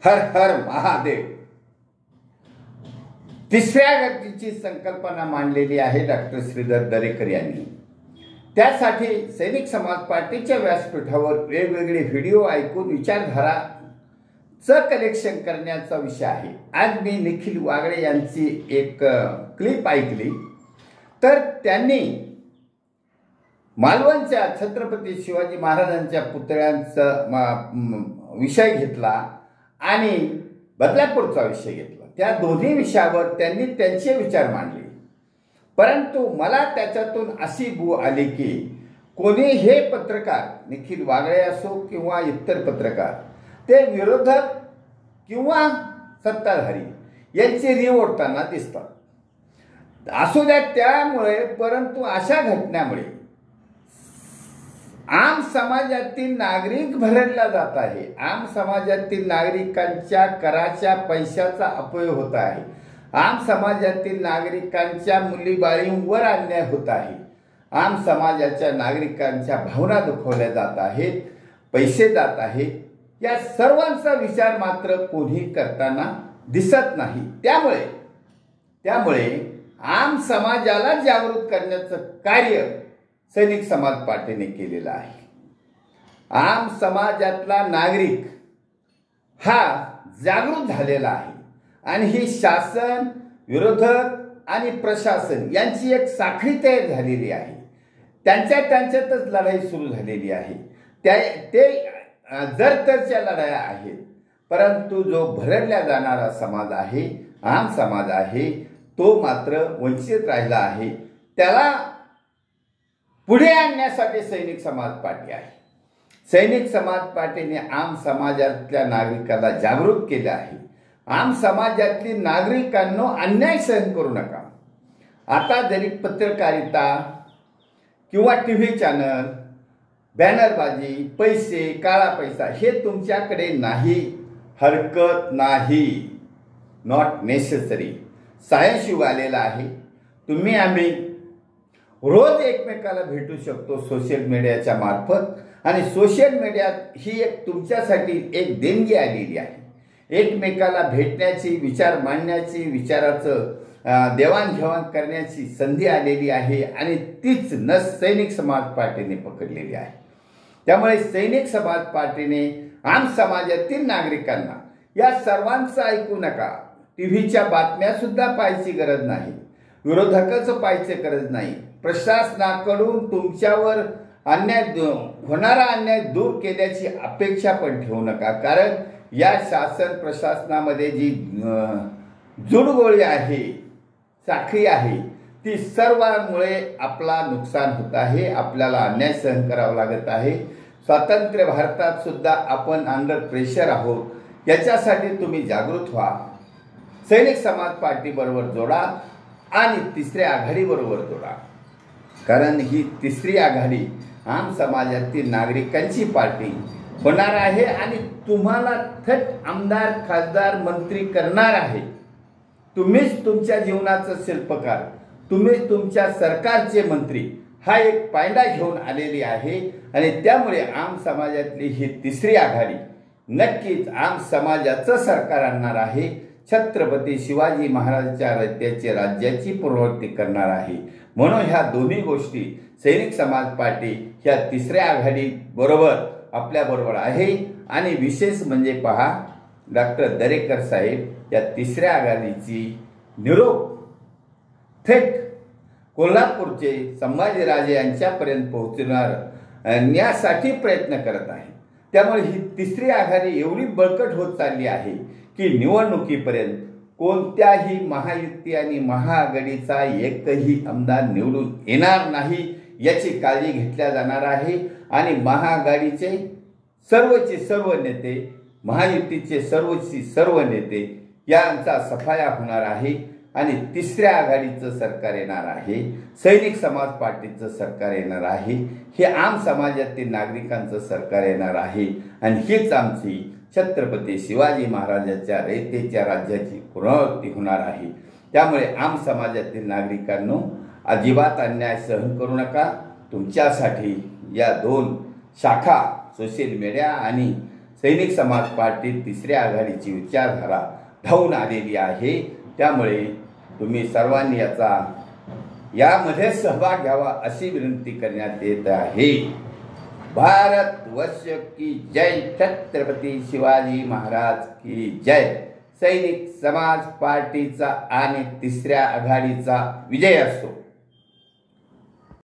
हर हर महादेव तिसऱ्या गतीची संकल्पना मांडलेली आहे डॉक्टर श्रीधर दरेकर यांनी। त्यासाठी सैनिक समाज पार्टीच्या व्यासपीठावर वेगवेगळे व्हिडिओ ऐकून विचारधाराचं कलेक्शन करण्याचा विषय आहे। आज मी निखिल वागळे यांची एक क्लिप ऐकली, तर त्यांनी मालवणच्या छत्रपती शिवाजी महाराजांच्या पुतळ्यांचा विषय घेतला आणि बदलापूरचा विषय घेतला। त्या दोन्ही विषयावर त्यांनी त्यांचे विचार मांडले, परंतु मला त्याच्यातून अशी बू आली की कोणी हे पत्रकार निखिल वागळे असो किंवा इतर पत्रकार ते विरोधक किंवा सत्ताधारी यांची रीव ओढताना दिसतात। असू द्या त्यामुळे, परंतु अशा घटनामुळे आम समाजातील नागरिक भरडला जात आहे। आम समाजातील नागरिकांच्या कराच्या पैशाचा अपव्यय होत आहे। आम समाजातील नागरिकांच्या मुलीबाळींवर अन्याय होत आहे। आम समाजाच्या नागरिकांच्या भावना दुखवल्या जात आहेत, पैसे जात आहेत। या सर्वांचा विचार मात्र कोणी करताना दिसत नाही। त्यामुळे आम समाजाला जागृत करण्याचं कार्य सैनिक समाज पार्टीने केलेला आहे। आम समाजातला नागरिक हा जागृत झालेला आहे आणि ही शासन, विरोधक आणि प्रशासन यांची एक साखळी तयार झालेली आहे। त्यांच्यातच लढाई सुरू झालेली आहे। ते जरतरच्या लढाया आहेत, परंतु जो भरडल्या जाणारा समाज आहे, आम समाज आहे, तो मात्र वंचित राहिला आहे। त्याला पुढे आणण्यासाठी सैनिक समाज पार्टी आहे। सैनिक समाज पार्टीने आम समाजातल्या नागरिकाला जागृत केले आहे। आम समाजातील नागरिकांनो अन्याय सहन करू नका। आता जरी पत्रकारिता किंवा टीव्ही चॅनल, बॅनरबाजी, पैसे, काळा पैसा हे तुमच्याकडे नाही, हरकत नाही, नॉट नेसेसरी। सायन्स युग आलेला आहे। तुम्ही आम्ही रोज एकमेकाला भेटू शकतो सोशल मीडियाच्या मार्फत आणि सोशल मीडिया ही एक तुमच्यासाठी एक देणगी आलेली आहे। एकमेकाला भेटण्याची, विचार मांडण्याची, विचाराचं देवाणघेवाण करण्याची संधी आलेली आहे आणि तीच नस सैनिक समाज पार्टीने पकडलेली आहे। त्यामुळे सैनिक समाज पार्टीने आम समाजातील नागरिकांना या सर्वांचं ऐकू नका। टीव्हीच्या बातम्या सुद्धा पाहायची गरज नाही, विरोधकाचं पाहायची गरज नाही। प्रशासनाकडून तुमच्यावर होणारा अन्याय दूर केल्याची अपेक्षा पण ठेवू नका, कारण या शासन प्रशासनामध्ये जी जुडगोळी आहे, साखळी आहे, ती सर्वांमुळे आपला नुकसान होत आहे। आपल्याला अन्याय सहन करावा लागत आहे। स्वातंत्र्य भारतात सुद्धा आपण अंडर प्रेशर आहोत। याच्यासाठी तुम्ही जागृत व्हा, सैनिक समाज पार्टी बरोबर जोडा आणि तिसऱ्या आघाडीबरोबर जोडा, कारण ही तिसरी आघाडी आम समाजातील नागरिकांची पार्टी होणार आहे आणि तुम्हाला थेट आमदार, खासदार, मंत्री करणार आहे। तुम्हीच तुमच्या जीवनाचं शिल्पकार, तुम्हीच तुमच्या सरकारचे मंत्री हा एक पायंडा घेऊन आलेली आहे आणि त्यामुळे आम समाजातली ही तिसरी आघाडी नक्कीच आम समाजाचं सरकार आणणार आहे। छत्रपती शिवाजी महाराजांच्या राज्याची पुनरावृत्ती करणार आहे। म्हणून ह्या दोन्ही गोष्टी सैनिक समाज पार्टी ह्या तिसऱ्या आघाडी बरोबर आपल्याबरोबर आहे। आणि विशेष म्हणजे पहा, डॉक्टर दरेकर साहेब या तिसऱ्या आघाडीची निरोप थेट कोल्हापूरचे संभाजीराजे यांच्यापर्यंत पोहोचण्यासाठी प्रयत्न करत आहे। त्यामुळे ही तिसरी आघाडी एवढी बळकट होत चालली आहे की निवडणुकीपर्यंत कोणत्याही महायुती आणि महाआघाडीचा एकही आमदार निवडून येणार नाही याची काळजी घेतल्या जाणार आहे। आणि महाआघाडीचे सर्वचे सर्व नेते, महायुतीचे सर्वचे सर्व नेते यांचा सफाया होणार आहे आणि तिसऱ्या आघाडीचं सरकार येणार आहे, सैनिक समाज पार्टीचं सरकार येणार आहे, हे आम समाजातील नागरिकांचं सरकार येणार आहे आणि हीच आमची छत्रपती शिवाजी महाराजांच्या रयतेच्या राज्याची पुनरावृत्ती होणार आहे। त्यामुळे आम समाजातील नागरिकांनो अजिबात अन्याय सहन करू नका। तुमच्यासाठी या दोन शाखा सोशल मीडिया आणि सैनिक समाज पार्टी तिसऱ्या आघाडीची विचारधारा धावून आलेली आहे. त्यामुळे तुम्ही सर्वांनी यामध्ये सहभाग घ्यावा अशी विनंती करण्यात येत आहे. भारत वर्ष की जय. छत्रपती शिवाजी महाराज की जय. सैनिक समाज पार्टीचा आणि तिसऱ्या आघाडीचा विजय असो.